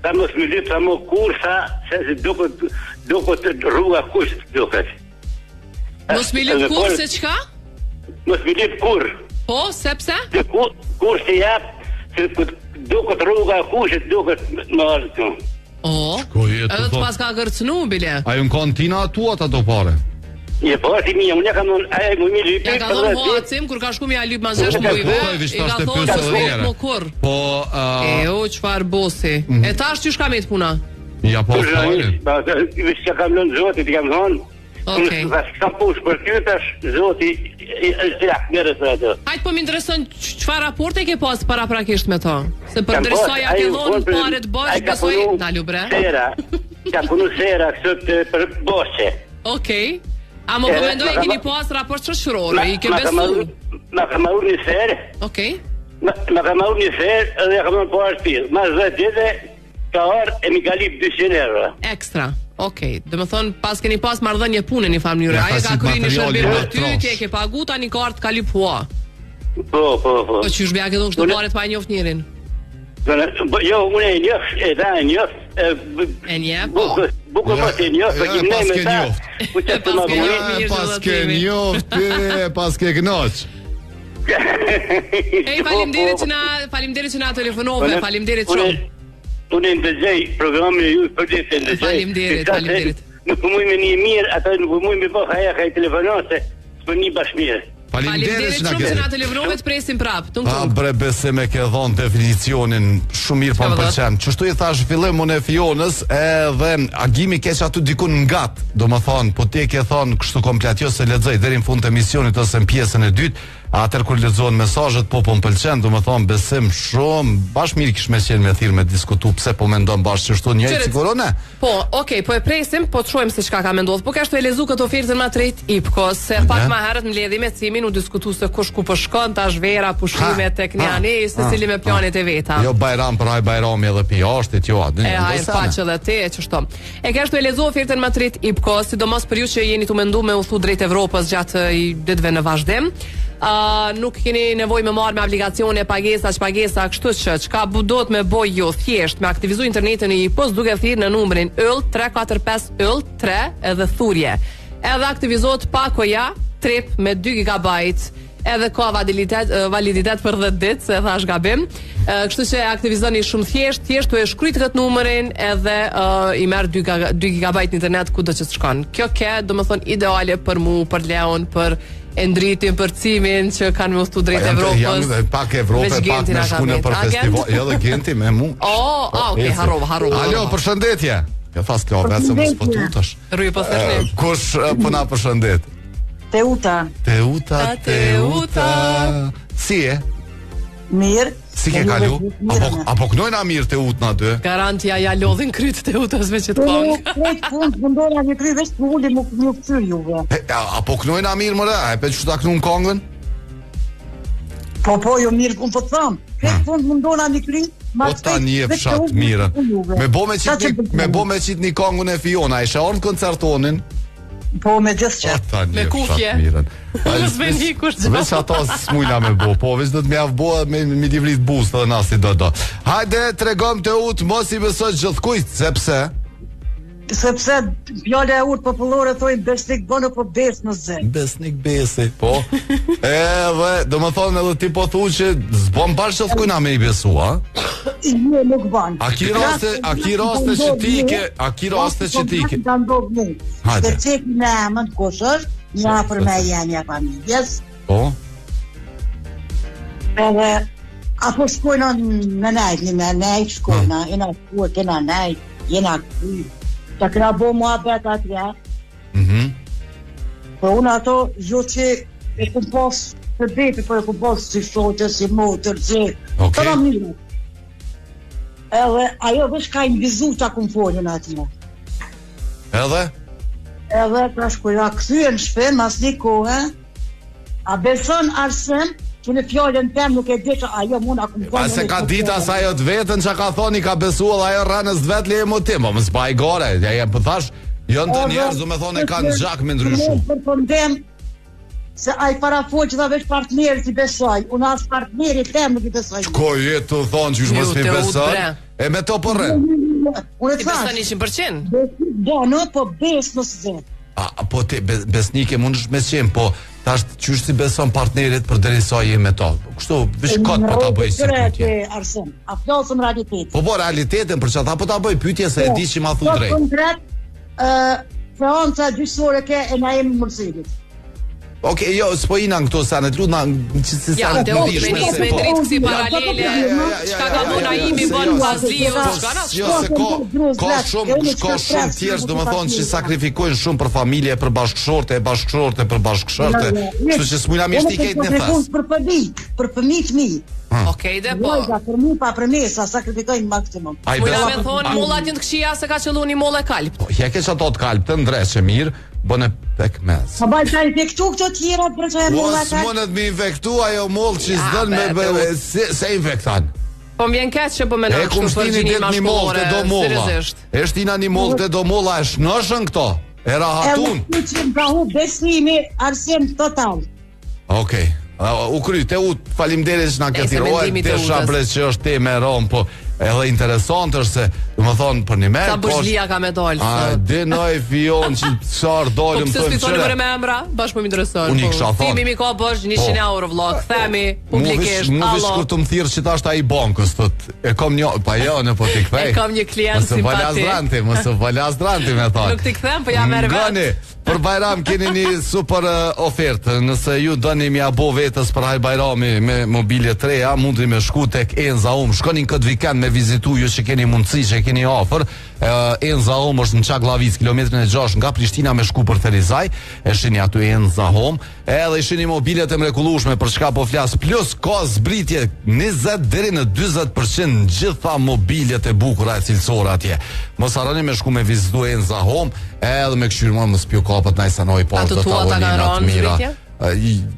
Speaker 7: ta mos mi lyp, ta mo kursa, se duket rruga kush duket.
Speaker 2: Mos mi lyp kur se qka?
Speaker 7: Mos mi lyp kur.
Speaker 2: Po, sepse?
Speaker 7: Kur se jap, se duket rruga kush, duket më ardhë.
Speaker 2: Edhe të pas ka kërcënu, bile.
Speaker 1: A ju në kontina atuat ato pare?
Speaker 7: Je po si mia, unë kam më lyp.
Speaker 2: Ja ka dhënë hoacim kur ka shku mi a lyp mas 6 mujve. I ka thonë më kur.
Speaker 1: Po
Speaker 2: çfarë bosi. E tash çysh ka me të puna?
Speaker 1: Ja po fare.
Speaker 7: Vesh që kam lënë Zotit, jam thonë.
Speaker 2: Okej.
Speaker 7: Ka push për ty tash Zoti ja merret atë.
Speaker 2: Hajt po më intereson çfarë raporte ke pas paraprakisht me to? Se përderisa ja ke dhënë parë të bash, besoj na lubre.
Speaker 7: Ja punu sera këtë për boshe.
Speaker 2: Okej. A më përmendoj e keni pas raport shoqëror, I ke besu?
Speaker 7: Ma ka marrë një serë.
Speaker 2: Okej.
Speaker 7: Ma ka marrë një serë edhe ja ka marrë po ashtë mas 10 vjetë ka orë e mi ka lip 200 euro.
Speaker 2: Ekstra. Okej. Dhe më thonë pas keni pas marrëdhënie pune një familje. Aja ka kryer një shërbim për ty, ti e ke pagu tani ka ardhur ka lip hua.
Speaker 7: Po.
Speaker 2: Po çysh bja ke dhënë këto paret pa e njoft njërin?
Speaker 7: Jo, unë e njof, e da e njof.
Speaker 2: E njef, po.
Speaker 7: Bukur mos e njof, për kim nej me ta.
Speaker 1: Pas ke njoft, pas ke gnoq.
Speaker 2: Ej, faleminderit që na telefonove, faleminderit shumë.
Speaker 7: Unë ndëgjoj programin e ju për ditë ndëgjoj.
Speaker 2: Faleminderit.
Speaker 7: Nuk muj me një mirë, ata nuk muj me bëh aja ka I telefonate, për një bashmirë.
Speaker 2: Faleminderit shumë që na telefonove, të presim prap.
Speaker 1: Bre besim e ke dhënë definicionin shumë mirë pa më pëlqen. Çështu I thash fillim unë e Fionës, edhe Agimi keq aty dikun ngat. Domethënë, po ti e ke thënë kështu komplet, jo se lexoj deri në fund të emisionit ose në pjesën e dytë. Atër kur lexohen mesazhet po më pëlqen, domethënë besim shumë, bash mirë kish me qenë me thirr me diskutu pse po mendon bash çështu një sigurone.
Speaker 2: Po, okay, po e presim, po të shohim se çka ka menduar. Po kështu e lezu këtë ofertën më drejt IPCO, se pak më herët në lidhje me cimin u diskutu se kush ku po shkon tash vera, pushime tek Niani, se cili me planet e veta.
Speaker 1: Jo bajram për ai bajrami edhe pi jashtë jo atë.
Speaker 2: E hajr paçë edhe ti çështo. E kështu e lezu ofertën më drejt IPCO, sidomos për ju që jeni tu menduar me u thu drejt Evropës gjatë ditëve në vazhdim. Nuk keni nevojë me marrë me aplikacione, pagesa, kështu që çka do të më bëj ju thjesht me aktivizu internetin e IPCO duke thirrë në numrin yll 345 yll 3 edhe thurje. Edhe aktivizohet pakoja trip me 2 GB, edhe ka validitet për 10 ditë, se thash gabim. Kështu që aktivizoni shumë thjesht u e shkruajt këtë numrin edhe I merr 2 GB internet kudo që të shkon. Kjo domethënë ideale për mu, për Leon, për e ndritin përcimin që kanë më stu drejt Evropës.
Speaker 1: Janë pak Evropë, pak me shku në për festival. Jo dhe Genti me mu.
Speaker 2: Okej, harrova.
Speaker 1: Alo, përshëndetje. Jo thas kjo, vetëm mos po tutesh.
Speaker 2: Rry po thënë.
Speaker 1: Kush po na përshëndet?
Speaker 8: Teuta.
Speaker 1: Si e?
Speaker 8: Mirë.
Speaker 1: Si ke kalu? Apo knojna mirë Teutna dy?
Speaker 2: Garantia ja lodhin kryt Teutasve që të kongë.
Speaker 8: Krejt fund mundora një kry veç të uli më këtyr juve.
Speaker 1: Apo knojna mirë mëre? E pe që ta knu në kongën?
Speaker 8: Po jo mirë, unë po të thamë. Krejt fund mundora një kry.
Speaker 1: Po ta një e fshat mirën. Me bo me qitë një kongën e Fiona. Ishe orë në koncertonin?
Speaker 8: Po me gjithë që.
Speaker 2: Me kufje. S'ven hikush gjo.
Speaker 1: Veç ato s'mujna me bo. Po veç do të me avë bo me divrit bus të dhe nasi do. Hajde, tregom Teut, mos I besoj gjithë kujt. Sepse
Speaker 8: fjale e urtë popullore thojnë besnik bënë po besë në zë.
Speaker 1: Besnik besi, po. Edhe, do më thonë edhe ti po thu që zbon bashkë gjithë kujna me I besu, a?
Speaker 8: Jo, nuk banë.
Speaker 1: A ki raste që ti ke?
Speaker 8: Hajde. Se cekë në emën të kushër, një për me jenja familjes.
Speaker 1: Po?
Speaker 8: Edhe, apo shkojnë në nejt, një me nejt shkojnë, jena shkuar, kena nejt, jena këty. Ta këna bo mua bet atje. Po unë ato gjo që e ku pas për bepi, po e ku pas si shoqe, si motër, si të në mirë. Edhe ajo vesh ka invizu që a ku më folin atje.
Speaker 1: Edhe
Speaker 8: ta shkuja këthyë në shpen, mas një kohë, a beson Arsen që në fjallën tem nuk e di që ajo mund a kumpon.
Speaker 1: A se ka dita sa ajo të vetën që ka thoni ka besuar dhe ajo rënës të vetë li e motim, më s'pa I gore, ja jem pëthash, jënë të njerëz du me thonë e kanë gjak me ndryshu.
Speaker 8: Për pëndem, se a I parafol që da veç partnerit I besoj, unë as partnerit tem nuk I besoj.
Speaker 1: Qko jetë të thonë që mos mi besoj, e me to përre.
Speaker 8: Unë
Speaker 2: I beson 100%?
Speaker 8: Do, në po bes në së zetë.
Speaker 1: Po te besnike mund është me qenë, po tash qysh si beson partnerit për derisa je me to. Kështu vish kot po ta bëj si pyetje.
Speaker 8: Arsen, a flasëm realitetin.
Speaker 1: Po realitetin për çfarë po ta bëj pyetje se e di që ma thu drejt.
Speaker 8: Po konkret, Franca gjysore ke e na jemi Mercedes.
Speaker 1: Okej, jo, s'po ina në këto sanet, lut na që se sanet
Speaker 2: më vishme se me dritë kësi paralele, qka ka bu na imi bënë Vazliu, qka na
Speaker 1: ka shumë tjerës, do më thonë që sakrifikojnë shumë për familje, për bashkëshorte, për bashkëshorte, kështu që s'mujna mishti kejtë në thas.
Speaker 8: Për pëmit mi.
Speaker 2: Okej, dhe po.
Speaker 8: Për mu pa premesa, sakrifikojnë maksimum.
Speaker 2: Mujna me thonë, mullat një të këshia se ka qëllu një mull e kalpt.
Speaker 1: Ja ke që ato të kalpt, të ndreshe mirë, bëne pekmez.
Speaker 8: Pa baj ka infektu këto tjera për që e mulla ka?
Speaker 1: S'monet me infektu ajo mull që s'dën me se infektan.
Speaker 2: Po m'jen keq që po menoj kështu për gjini mashkullore, seriosisht.
Speaker 1: E shtina një mull të do mulla, e shnëshën këto, e rahatun.
Speaker 8: E që më ka hu besnimi Arsen total.
Speaker 1: Okej. U kry, te u falimderit që nga këtiroj, te shabres që është te me rom, po edhe interesant është se, du më thonë, për një me...
Speaker 2: Sa bëshlia ka me dollë,
Speaker 1: a, dinoj fion që qarë dollë më
Speaker 2: thëmë qëre... Po pëse s'pitoni për e me emra, bashkë më interesant.
Speaker 1: Unë I kësha thonë.
Speaker 2: Timi mi ka bësh 100 euro vlog, themi, publikisht,
Speaker 1: mu vish kur të më thirë që ta është a I bankës, e kom një... Pa jo, në po t'i kthej.
Speaker 2: E kom një klient simpati.
Speaker 1: Mësë valas dranti me thonë.
Speaker 2: Nuk t'i kthem, po ja merë vetë.
Speaker 1: Për Bajram keni një super ofertë. Nëse ju dëni mi abo vetës për haj Bajrami me mobilje 3, mundri me shku tek Enza shkonin këtë vikend me vizitu ju që keni mundësi, që keni ofër. Enza është në Çaklavic, kilometrin e 6 nga Prishtina me shku për Therizaj. E shini aty Enza edhe i shini mobiljet e mrekullueshme për çka po flas, plus ka zbritje 20 deri në 40% gjitha mobiljet e bukura e cilësore atje. Mos harroni me shku me vizitu Enza edhe me këshyrë më spju kapët najsa noj pas do ta volinat mira.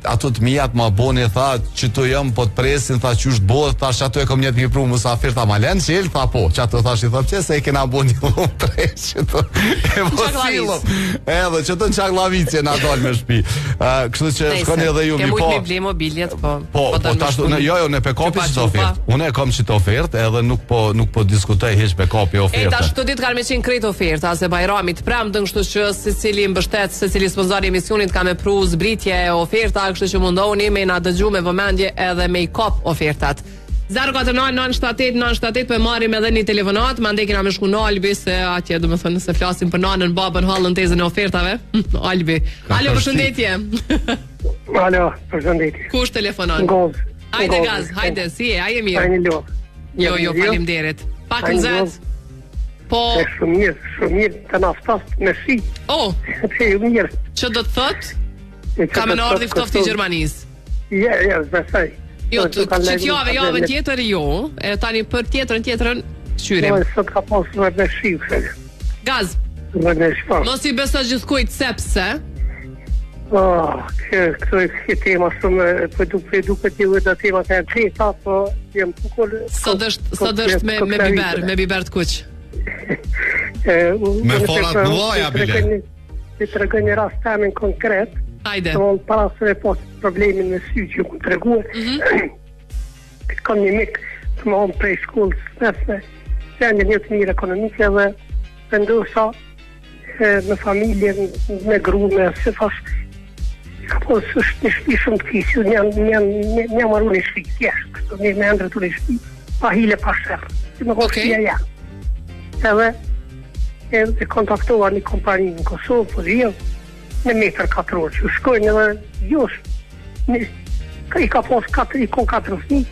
Speaker 1: Ato të mijat ma boni, tha që të jam po të presin, tha që është bodh, tha që ato e kom njët një pru musafir, tha ma len qel, tha po, që ato thash I thëm që se e kena bo një lumë presh, që të e vosilëm, edhe që të në Çaklavicje na dal me shpi, kështu që shkoni edhe ju mi po.
Speaker 2: Ke mujtë mi bli mobiljet,
Speaker 1: po tashtu, jo, ne pe kapi që të ofert, unë e kom që të ofert, edhe nuk po diskutoj heq pe kapi ofert.
Speaker 2: E tash të ditë kanë me qenë krejt oferta, se Bajrami të premtën, kështu që secili mbështet, secili sponsori emisionit ka me pru zbritje oferta, kështu që mundohuni me na dëgju me vëmendje edhe me I kop ofertat. 049-978-978 për marim edhe një telefonat, mande kena me shku në Albi, se atje du me thënë se flasim për nanën, babën, halën, tezën e ofertave. Albi. Alo, përshëndetje.
Speaker 5: Alo, përshëndetje.
Speaker 2: Kush telefonon?
Speaker 5: Goz.
Speaker 2: Hajde Gaz, hajde, si e, aje mirë.
Speaker 5: Ajni lo.
Speaker 2: Jo, faleminderit. Pak nxehtë. Po,
Speaker 5: Shumë mirë të naftost me shi.
Speaker 2: oh,
Speaker 5: Pse ju mirë.
Speaker 2: që do të thot? Ka më në ardhi ftofti i Gjermanisë.
Speaker 5: Ja, besoj.
Speaker 2: Jo, që javën tjetër jo, e tani për tjetrën shqyrim.
Speaker 5: Sot ka pas vërë me shi,
Speaker 2: Gaz,
Speaker 5: vërë me shpa.
Speaker 2: mos i beso gjithkujt sepse
Speaker 5: Këtë tema shumë për duke të ju dhe tema të e drejta, po jem pukur...
Speaker 2: sot është me biber të kuq.
Speaker 1: Me forat në loja, bile.
Speaker 5: Të të regoj një rast temin konkret,
Speaker 2: Hajde.
Speaker 5: të mënë para së e pas problemin në sy që ju ku të reguë, kam një mik të më honë prej shkollës, nëse se një të mirë ekonomike dhe vendosha me familje, me gru, me se fash, ka pos është një shpi shumë të kisë, një maru një shpi, jeshtë, një me ndërtu një shpi, pa hile pa shërë, që me kohë shpia ja. Edhe kontaktoha një kompani në Kosovë, po dhjo, në metër 4 orë, që shkojnë edhe josh, i ka pos 4 fëmijë,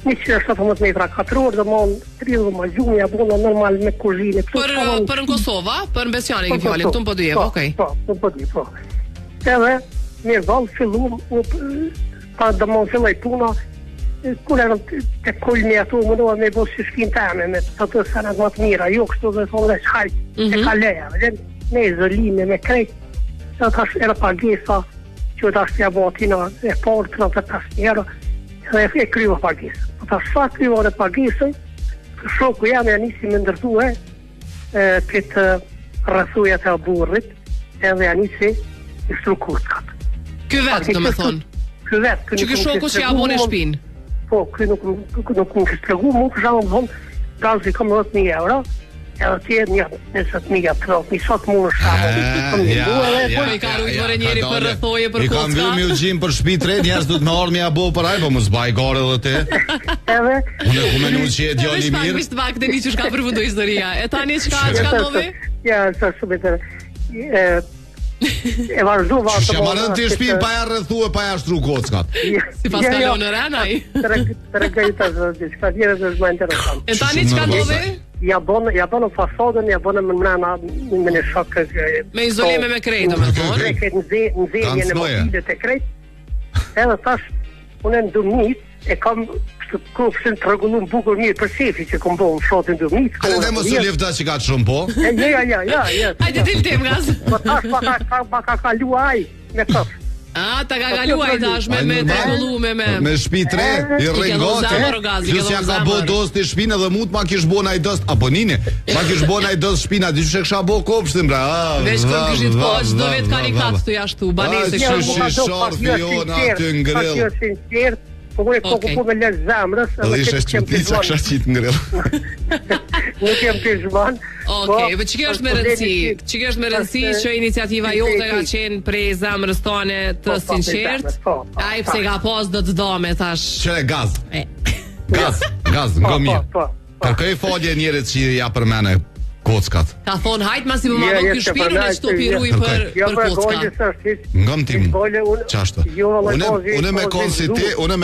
Speaker 5: 117 metra 4 orë, dhe mon 30 ma gjumë, ja bona normal me kuzhine.
Speaker 2: Për në Kosova, për në Besjani ke fjallin, të më po dyje, okej.
Speaker 5: Po. Edhe, mirë valë fillum, pa dhe mon fillaj puna, kur erë të kulmi ato, më doa me bosë që shkin teme, me të të sënët më të mira, jo kështu dhe thonë dhe shkajt, e ka leja, me izolime, me krejt, dhe tash erë pagesa, që tash të jabatina e parë, 35 njërë, dhe e kryva pagesa. Tash sa kryva dhe pagesën, shoku jam e nisi me ndërtu këtë rëthujat e burrit, edhe e nisi i strukutkat.
Speaker 2: Ky vetë, do me thonë.
Speaker 5: Ky vetë.
Speaker 2: Që ky shoku që ja bone shpinë.
Speaker 5: Po, ky nuk më kështë tregu, mu për shumë më gazi kam 10.000 euro, edhe tjerë një 20.000 trot, një sot mu në shamë.
Speaker 2: Po i ka rujtë vërë njeri për rëthoje, për
Speaker 1: kocka. I kam vërë mi u gjimë për shpi të rejt, njerës du të me orë mi a bo për ajë, po më zbaj gare dhe te.
Speaker 5: Edhe?
Speaker 1: Unë e ku menu që e djali mirë.
Speaker 2: Edhe shpak vishtë vakë të një që shka përfundu historia. E tani qka dove?
Speaker 5: Ja, sa shumë të e vazhdova
Speaker 1: të shamarën të shpin pa ja rrëthu e pa ja shtru kockat.
Speaker 2: Si pas ka leonë renaj.
Speaker 5: Të regajta zë, qëka tjere zë është më interesant.
Speaker 2: E tani qka dove?
Speaker 5: Ja bonë fasadën, ja bonë më mrena me në shokë.
Speaker 2: Me izolime me krejtë, me thonë.
Speaker 5: Në zenje në mobilet e krejtë. Edhe tash, unë në dumnit, e kam kështë kofëshin të regullu në bukur mirë për shefi që kom bo në shotin dumnit.
Speaker 1: Hajde dhe më së lifta që ka të shumë po?
Speaker 5: Ja.
Speaker 2: Hajde til tem, gaz.
Speaker 5: Po tash pa ka kalua aj me këfë.
Speaker 2: A, ta ka kaluaj tash me të regullu me
Speaker 1: shpi 3, i rringote. Gjës ja ka bo dost të shpina dhe mut ma kish bo na i dost. Apo nini, ma kish bo na i dost shpina, dy që kësha bo kopshtin, bra.
Speaker 2: Veç kër këshit po, që do vetë karikat të jashtu, banese
Speaker 1: kështu. Shishar fiona aty në grill.
Speaker 5: Po më e po me lësë zemrës.
Speaker 1: Dhe ishe shqiptica kësha qitë në grill.
Speaker 5: Nuk jem të zhman.
Speaker 2: Okej, për që kjo është me rëndësi? Që kjo është me rëndësi që iniciativa jote ka qenë prej zemrës tone të sinqert? A i pse ka pas do të dome, thash?
Speaker 1: Qëre gaz. Gaz, nga mirë. Kërkoj falje njerët që ja përmene kockat.
Speaker 2: Ka thonë, hajtë ma si më ma ky shpiru në qëto piruj për kocka.
Speaker 1: Ngëm tim, qashtu. Une me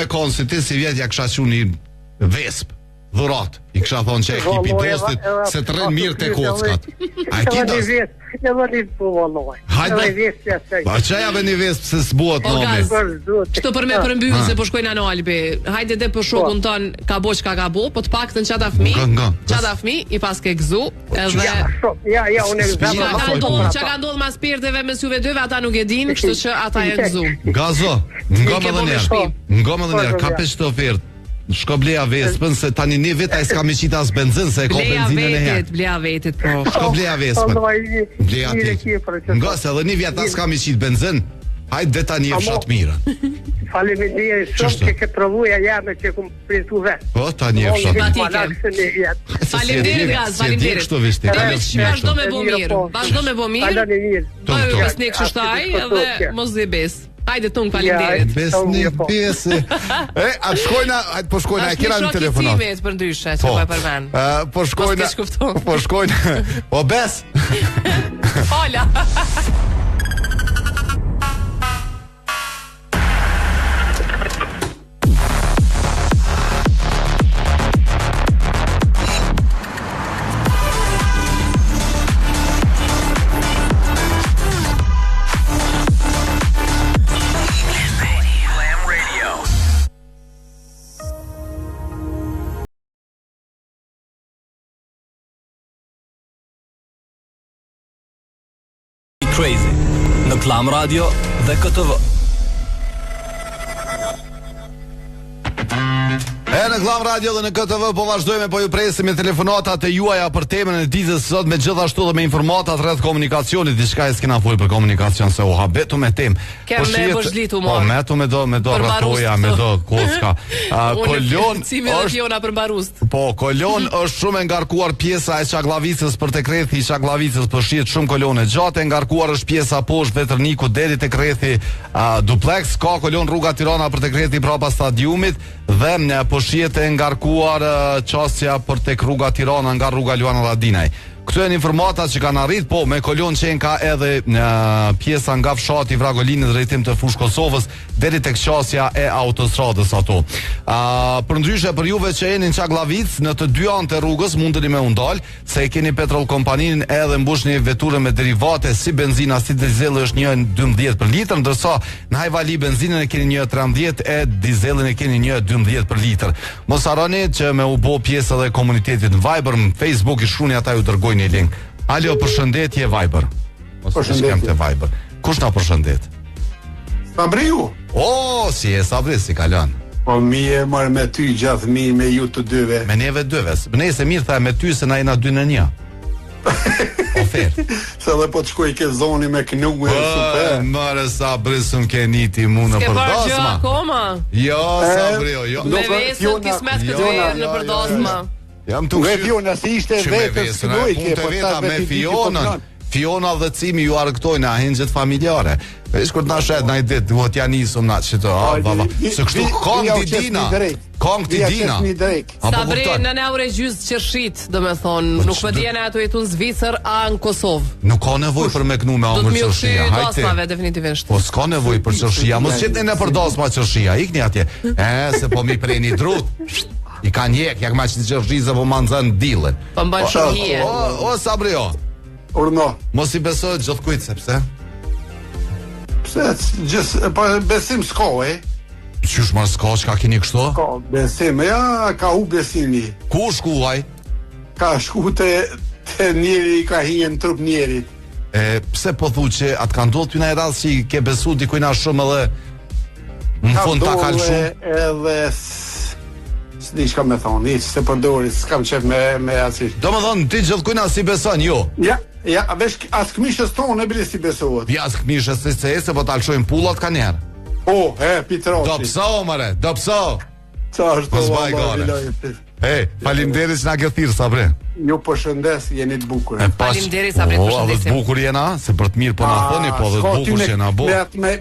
Speaker 1: konë si ti si vjetë ja kësha që një vesp, dhurat. I kësha thonë që ekipi dostit se të rënë mirë të kockat. A e ki dost?
Speaker 5: Edhe një po valoj.
Speaker 1: Hajde, pa që ja një vesp se s'buat nomi.
Speaker 2: Qëto për me përmbyllë se po shkojnë në Albi. Hajde dhe për shokun ton ka bo që ka bo, po të pak të në qata fmi, i pas ke gzu, edhe...
Speaker 5: Ja, unë e gëzama.
Speaker 2: Qa ka ndodhë mas pirdeve me s'juve dëve, ata nuk e din, kështu që ata e gzu.
Speaker 1: Gazo, ngome dhe njerë, ka pe qëto ofertë. Shko bleja vespën, se tani një veta e s'ka me qita as benzin, se e ko benzinën e herë.
Speaker 2: Bleja vetit, po.
Speaker 1: Shko bleja vespën. Bleja ti. Nga se edhe një veta s'ka me qita benzin, hajtë dhe ta një fshat mirën.
Speaker 5: Faleminderit shumë që ke provuja jame që kum pritu vetë.
Speaker 1: Po, ta një fshat
Speaker 2: mirën. Faleminderit, Gaz, faleminderit. Vazhdo me bo mirë. Vazhdo me bo mirë. Bëjë besnik shështaj, edhe mos dhe besë. Hajde tung, faleminderit.
Speaker 1: Besnik, besi. Atë shkojna, po shkojna, e kira në telefonat.
Speaker 2: Ashtë një shok i cimet për ndyshe, që po e përmen.
Speaker 1: Po shkojna, po bes.
Speaker 2: Hola.
Speaker 9: Crazy në Klam Radio dhe KTV.
Speaker 1: Në Klam Radio dhe në KTV po vazhdojmë, po ju presim me telefonatat e juaja për temën e ditës sot, me gjithashtu dhe me informatat rreth komunikacionit. Diçka e s'kena folur për komunikacion se u habetu me temë.
Speaker 2: Kem me bozhlitu mo.
Speaker 1: Po metu me do rratoja, me do kocka. Kolon
Speaker 2: është
Speaker 1: Po, kolon është shumë e ngarkuar pjesa e çaglavicës për tek rrethi i çaglavicës, po shihet shumë kolone gjatë, e ngarkuar është pjesa poshtë veterniku deri tek rrethi duplex, ka kolon rruga Tirana për tek rrethi brapa stadiumit dhe po shihet e ngarkuar qasja për tek rruga Tirana nga rruga Luana Radinaj. Këto janë informatat që kanë arrit, po me kolon që ka edhe pjesa nga fshati Vragolini drejtim të Fushë Kosovës deri tek qasja e autostradës ato. Përndryshe për juve që jeni në Çagllavic, në të dy anët e rrugës mundeni me u ndal, se e keni petrol kompaninë edhe mbushni veturën me derivate si benzina si dizeli është 1.12 për litër, ndërsa në Hajvali benzinën e keni 1.13 e dizelin e keni 1.12 për litër. Mos harroni që me u bë pjesë edhe komunitetit në Viber, në Facebook i shkruani ata ju dërgojnë një link. Alo, përshëndetje Viber. Përshëndetje Viber. Kush na përshëndet?
Speaker 10: Sabriu.
Speaker 1: Si e Sabri, si kalon?
Speaker 10: Po mirë, marr me ty gjatë mi me ju të dyve.
Speaker 1: Me neve dyve. Nëse mirë tha me ty se na jena 2 në 1. Ofer.
Speaker 10: Se dhe po të shkoj ke zoni me knugue super.
Speaker 1: Mare Sabri s'm ke niti mu në përdasma.
Speaker 2: S'ke parë akoma?
Speaker 1: Jo, Sabri, jo.
Speaker 2: Me vesën kismet këtë verë në përdasma.
Speaker 1: Jam të këshirë.
Speaker 10: Fiona si ishte vetës knujke,
Speaker 1: po ta me Fiona dhe Cimi ju argëtojnë ahenjët familjare. Vesh kur të na shet na i ditë, duhet ja nisum na që të se kështu kong ti dina. Kong ti dina.
Speaker 2: Sabri në neure gjys qershit, domethënë, nuk po diën ato jetu në Zvicër a në Kosovë.
Speaker 1: Nuk ka nevojë për me knu me ëmbël qershia.
Speaker 2: Hajde. Definitivisht.
Speaker 1: Po s'ka nevojë për qershia, mos qitni në përdasma qershia, ikni atje. Se po mi preni drut. I ka njek, jak ma që të qërshizë po ma nëzën dilën.
Speaker 2: Po mba qërhije.
Speaker 1: O Sabri,
Speaker 10: Urno.
Speaker 1: Mos i besoj gjithë kujtë, sepse?
Speaker 10: Pse, besim s'ka,
Speaker 1: Qysh marë s'ka, që ka keni kështu?
Speaker 10: Ka besim, ka u besimi.
Speaker 1: Ku shkuaj?
Speaker 10: Ka shku të njeri, ka hinje në trup njerit.
Speaker 1: Pse po thu që atë ka ndodhë t'yna e radhë që i ke besu dikujna shumë edhe në fund ta kalë shumë?
Speaker 10: Edhe s'di shka me thonë, se përdori, s'kam qef me asisht.
Speaker 1: Do më thonë, ti gjithë kujna si beson, jo?
Speaker 10: Ja, vesh as këmishës tonë e bile si besohet.
Speaker 1: Ja, as këmishës se po t'alëshojnë pullat ka njerë.
Speaker 10: Pitroci.
Speaker 1: Do pëso, mëre, do pëso.
Speaker 10: Qa është
Speaker 1: po vallë. Faleminderit që na ke thirrë, Sabri.
Speaker 10: Ju përshëndes, jeni të bukur.
Speaker 2: Faleminderit Sabri, përshëndesim.
Speaker 1: Të bukur jena, se për të mirë po na thoni, po dhe të bukur që jena bo.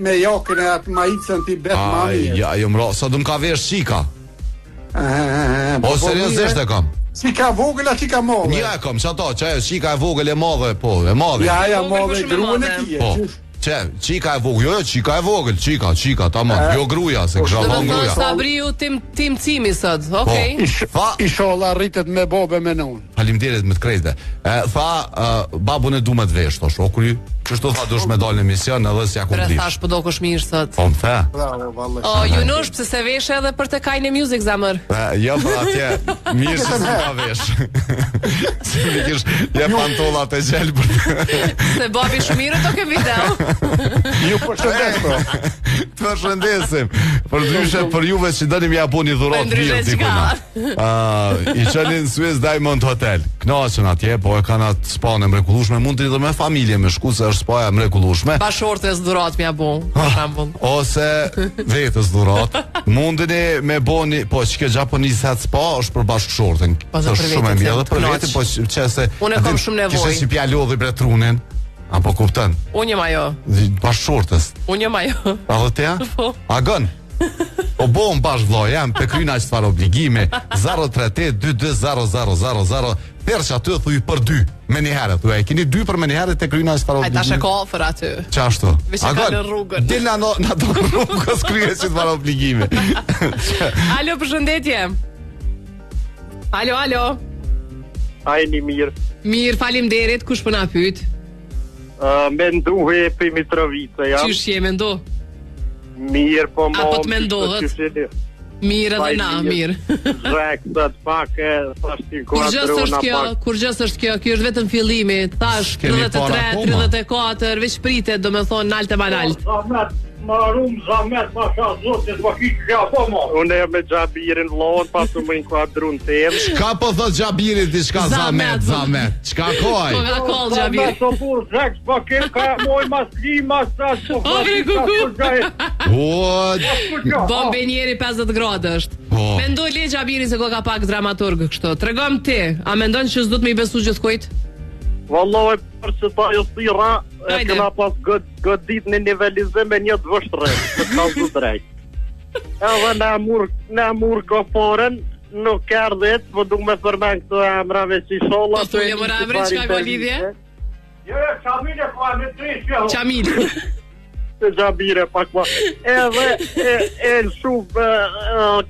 Speaker 10: Me jakën e atë maicën ti bet mami.
Speaker 1: Ja, jo mro, sa du m'ka vesh qika. Seriozisht e kam.
Speaker 10: Qika vogël a qika madhe?
Speaker 1: Një e kam, që ato, që e qika e vogël e madhe, po, e madhe.
Speaker 10: Ja, madhe, gruën e kije.
Speaker 1: Qika e vogël, jo, qika e vogël, qika, tamam, jo gruja, se kësha ma gruja.
Speaker 2: Sabriu tim Cimi sot, okej.
Speaker 10: Inshallah rritet me bobe me non.
Speaker 1: Faleminderit me të krejtë. Tha, babun e du me të vesh, to shokuri, kështu tha dush me dalë në mision edhe si jaku blish.
Speaker 2: Thash po do kosh mirë sot.
Speaker 1: Po më the.
Speaker 10: Bravo, vallahi.
Speaker 2: Ju nosh pse se vesh edhe për të Kajnë Music zamër.
Speaker 1: Jo, për atje, mirë që s'ka vesh. Se mi kish, je pantollat e gjelbër.
Speaker 2: Se babi shmirë të ke video.
Speaker 10: Ju përshëndes, po.
Speaker 1: Të përshëndesim. Përndryshe për juve që dëni mi apo një dhurat mirë dikujna. I qëllin Swiss Diamond Hotel. Knaqën atje, po e kanë atë spa në mrekullueshme, mund të dhe me familje me shku se është spaja mrekullueshme.
Speaker 2: Bashortës dhurat mi apo, për shembull.
Speaker 1: Ose vetës dhurat. Mundeni me boni, po që ke Japanese spa është për bashkëshortën. Është shumë e mirë edhe për vetë, po qese
Speaker 2: unë kam shumë nevojë.
Speaker 1: Kishe si pja lodhi bre trunin. Apo kupton?
Speaker 2: Unë jam ajo.
Speaker 1: Bashkëshortës.
Speaker 2: Unë jam ajo.
Speaker 1: A dhe teja? A gën? Po bom bash vlloj, jam pe kryna çfarë obligime 038 220000 Perç aty thuj për 2 me një herë thuaj keni 2 për me një herë te kryna çfarë obligime.
Speaker 2: Ai tash e ka ofër aty.
Speaker 1: Çashtu.
Speaker 2: A gën rrugën.
Speaker 1: Del na do rrugës kryes çfarë obligime.
Speaker 2: Alo, përshëndetje. Alo.
Speaker 11: Ajni mirë.
Speaker 2: Mirë, faleminderit. Kush po na pyet?
Speaker 11: Me nduhe për Mitrovica, jam.
Speaker 2: Qysh je me ndu?
Speaker 11: Mirë, po
Speaker 2: mo... Apo të me ndohet? Mirë edhe na, mirë.
Speaker 11: Zhek, të pak e thashti
Speaker 2: Kur gjës është kjo? Kjo është vetëm fillimi. Thash 33, 34, veç pritet, do me thonë nalte ma nalt.
Speaker 11: Ma rumë zamet, ma sha zotit, ma kishë që apo ma. Unë e me Gjabirin vlohën, pasu më inkuadru në temë.
Speaker 1: Shka po thot Gjabirin ti shka zamet? Çka koj?
Speaker 2: Coca-Cola Gjabiri.
Speaker 11: Zamet të pur zhek, s'pa kem ka moj mas klima, s'tash po
Speaker 2: Bombenieri 50 gradë është. Mendoj le Gjabiri se ko ka pak dramaturg kështu. Tregom ti, a mendon që s'do të më i besu gjithkujt?
Speaker 11: Valloj, për që ta jo thira, e këna pas godit në nivelizim e një të vështërë, të ka zë drejt. Edhe në mur koforen, nuk erdhet, po du me përmen këtë emrave që i sholla.
Speaker 2: Po thullje mora emre, që ka ka lidhje?
Speaker 11: Jo, Qamile po e me trishjo.
Speaker 2: Qamile.
Speaker 11: Të Gjabire pak ma. Edhe e në shumë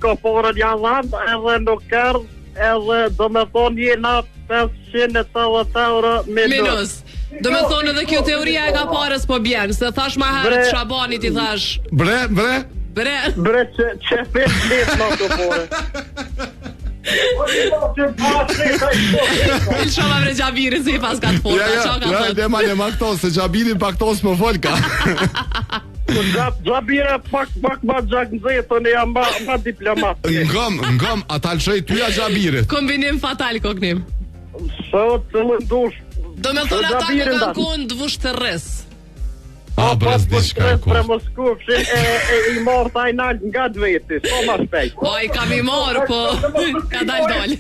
Speaker 11: koforen janë dhamë, edhe nuk erdh, edhe do me thonë jena 580 euro minus.
Speaker 2: Do me thonë edhe kjo teoria e ka parës po bjen, se thash ma herët Shabanit i thash
Speaker 1: Bre
Speaker 11: që për letë në të pore.
Speaker 2: Il shoma vre Gjabiri se i pas ka të folta.
Speaker 1: Ja, ma këto, se Gjabiri pa këto s'po folka.
Speaker 11: Gjabire pak ma gjak në zetën e jam ma diplomat.
Speaker 1: Ngëm, ata lëshoj tyja Gjabirit.
Speaker 2: Kombinim fatal koknim.
Speaker 11: Sot të më ndush.
Speaker 2: Do me thonë ata ko kanë konë dvush të rres.
Speaker 1: Brez diçka
Speaker 11: për Moskufshin e i marrë taj nalt nga dveti. So ma shpejt.
Speaker 2: Po, i kam i marrë, po ka dal.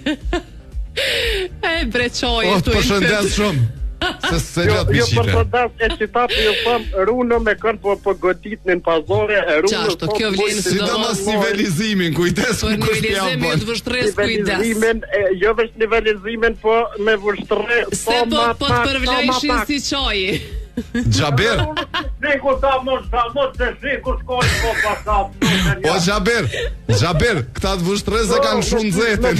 Speaker 2: Bre qoj.
Speaker 1: Të përshëndes shumë. Se gjatë
Speaker 11: Jo
Speaker 1: bishite.
Speaker 11: përshëndes e qitatë ju thëmë runë me kënë po godit në pazore.
Speaker 2: Qashto, kjo vlenë
Speaker 1: si do mos nivelizimin, kujdes
Speaker 2: për nivelizimin të vështëres kujdes.
Speaker 11: Jo vesh nivelizimin, po me vështëres.
Speaker 2: Se po të përvlojshin si qoji.
Speaker 1: Gjabir
Speaker 11: Shiko ta mos se shikur s'kojnë po pasat.
Speaker 1: O Gjabir, këta të vështërez e kanë shumë zetin.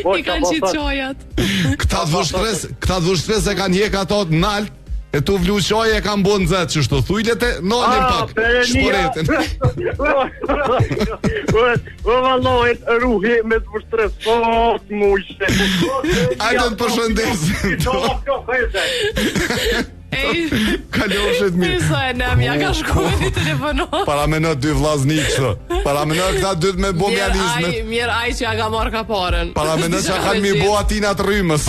Speaker 2: I kanë qitë qojat.
Speaker 1: Këta të vështërez e kanë jek ato të nalt, e tu vlu qoj e kanë bon zetë që shto thujlete, nolin pak, shporetin.
Speaker 11: O valojt, ruhi me të vështërez, po të mujshte.
Speaker 1: Ajde të përshëndesim. Kaloshet mi.
Speaker 2: Sa e nem, ja ka shkuar një telefonat.
Speaker 1: Para me në dy vlazni kështu. Para me në këta dytë me bo mjalizmet.
Speaker 2: Mirë aj që ja ka marrë kaparen.
Speaker 1: Para me në që kanë mi bo atinat rrymës.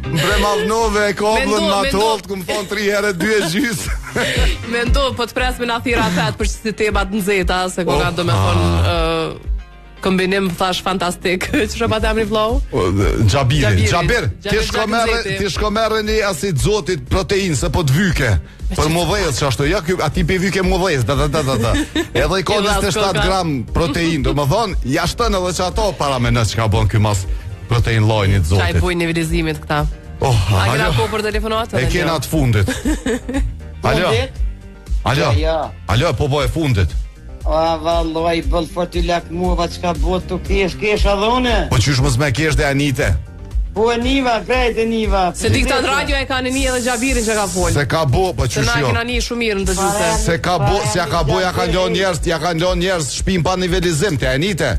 Speaker 1: Bre mavnove e koblën ma tolt, ku më thonë 3 herë 2 e gjysë.
Speaker 2: Mendo, po të pres me na thira fet për që si temat në zeta, se ko ka do me thonë kombinim thash fantastik. Çfarë pa emri vllau?
Speaker 1: Gjabir, ti shko merre një asit zotit protein se po të vyke. Për mudhejës që ashtu, ja ati pe vyke mudhejës, da. Edhe i ka 27 gram protein, do më thonë, ja shtën edhe që ato para me në që ka bon kjo mas protein lojnit zotit.
Speaker 2: Qa i buj nivelizimit këta. A kena po për telefonat?
Speaker 1: E kena të fundit. Alo, po e fundit.
Speaker 12: A valloj, bëll fort i lak muva çka bot tu kesh adhone.
Speaker 1: Po qysh mos me kesh dhe Anite?
Speaker 12: Po e niva, krejt e niva.
Speaker 2: Se diktat radio e kanë një edhe Gjabirin që ka fol.
Speaker 1: Se ka bo, po qysh jo.
Speaker 2: Se na kena një shumë mirë në të gjuse.
Speaker 1: Se ka bo, ja kanë lon njerës shpim pa nivelizim, te Anite.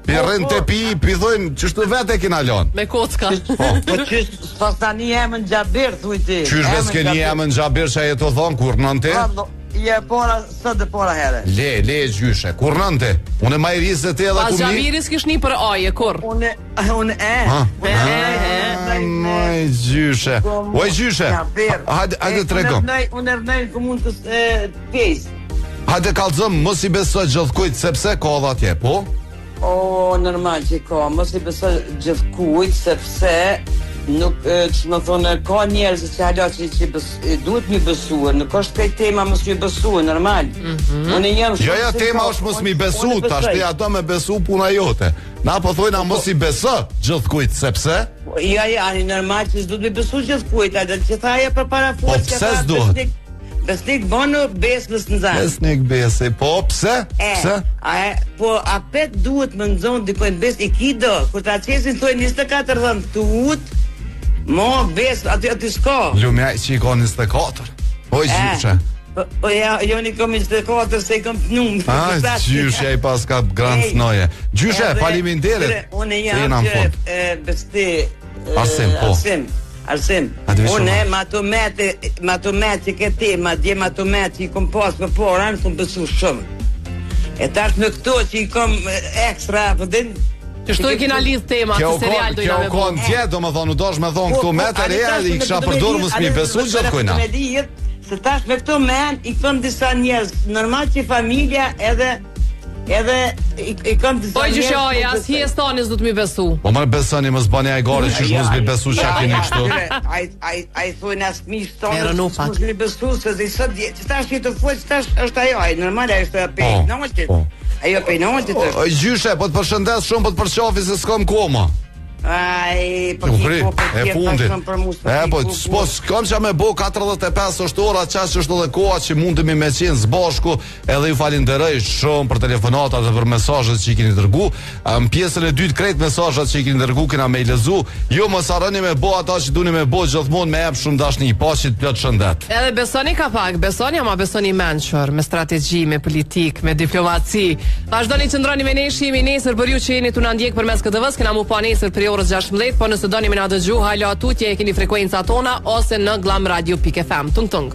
Speaker 1: Pirën të pi thojnë, qështu vete kina lon.
Speaker 2: Me kocka.
Speaker 12: Po qysh, s'pas ta një emën Gjabir, thuj ti.
Speaker 1: Qysh ves ke një emën Gjabir që e të thonë, kur nën te?
Speaker 12: Je pora, së dhe pora here.
Speaker 1: Le gjyshe, kur nënte? Unë e ma i rrisë te edhe ku mi?
Speaker 2: Pas Gjabiris kish një për aje, kur?
Speaker 12: Unë
Speaker 1: Maj gjyshe. Oj gjyshe, hajde të regom.
Speaker 12: Unë erdhej ku mund të pjes.
Speaker 1: Hajde kalzëm, mos i besoj gjithkujt, sepse ka dhe atje, po?
Speaker 12: O, normal që ka, mos i besoj gjithkujt, sepse nuk që më thonë ka njerëz që hala që duhet mi besua, nuk është kaj tema mos mi besua, normal. Unë jam shumë.
Speaker 1: Jo, tema është mos mi besu, tash ti ato me besu puna jote. Na po thojna mos i beso gjithkujt, sepse?
Speaker 12: Ja, normal që s'duhet mi besu gjithkujt, atë që thaja për para
Speaker 1: Po pse s'duhet?
Speaker 12: Besnik bono besës në zanë.
Speaker 1: Besnik besi, po pse? Pse?
Speaker 12: Po apet duhet më nëzonë dikojnë bes i kido, kur ta qesin thoi 24 dhëmë të ut, mo bes aty s'ka.
Speaker 1: Lumja që i ka 24. Oj gjyshe.
Speaker 12: Po ja, jo një kom 24 se i kom pnum.
Speaker 1: Gjyshe i pas ka grand snoje. Gjyshe, faleminderit.
Speaker 12: Unë jam që besti Arsim, unë matometi këti, ma dje matometi i kom pas për poran, të më besu shumë. E tash në këto që i kom ekstra, për din...
Speaker 2: Që shtu i kina lidh tema të serial dojna me
Speaker 1: bo. Kjo konë tjetë, do më thonë, u dosh me thonë këtu meter e i kësha përdurë mësë mi besu gjëtë kujna.
Speaker 12: Se tash me këto men, i kom disa njerëz, normal që familja edhe i kom disa njerëz...
Speaker 2: Poj që shoj, as hi e stanis du të mi besu.
Speaker 1: Po mërë besoni, më zbani a i gari që shmu zbi besu që aki një kështu.
Speaker 12: A i thujnë as mi stanis, shmu zbi besu, se zi sot dje, që tash që të fuaj, që tash është ajo, normal e është pej nëllëtit. Ajo pej nëllëtit është.
Speaker 1: Gjyshe, po të përshëndes shumë, po të përshofi se s'kom koma.
Speaker 12: Ai, po e
Speaker 1: fundit. Po s'kam që me bo 45 ora çast është edhe koha që mundemi me qenë zbashku, edhe ju falenderoj shumë për telefonatat dhe për mesazhet që i keni dërguar. Në pjesën e dytë krejt mesazhet që i keni dërguar kena me i lezu. Jo mos harroni me bo ata që duani me bo gjithmonë me jap shumë dashni, paqit plot shëndet.
Speaker 2: Edhe besoni ka pak, besoni ama besoni mençur, me strategji, me politik, me diplomaci. Vazhdoni të ndroni me ne, shihemi nesër për ju që jeni tu na ndjek përmes KTV-s, kena mu pa nesër për orës 16, po nëse doni me na dëgju, halo atutje e keni frekuenca tona ose në glamradio.fm. Tung tung.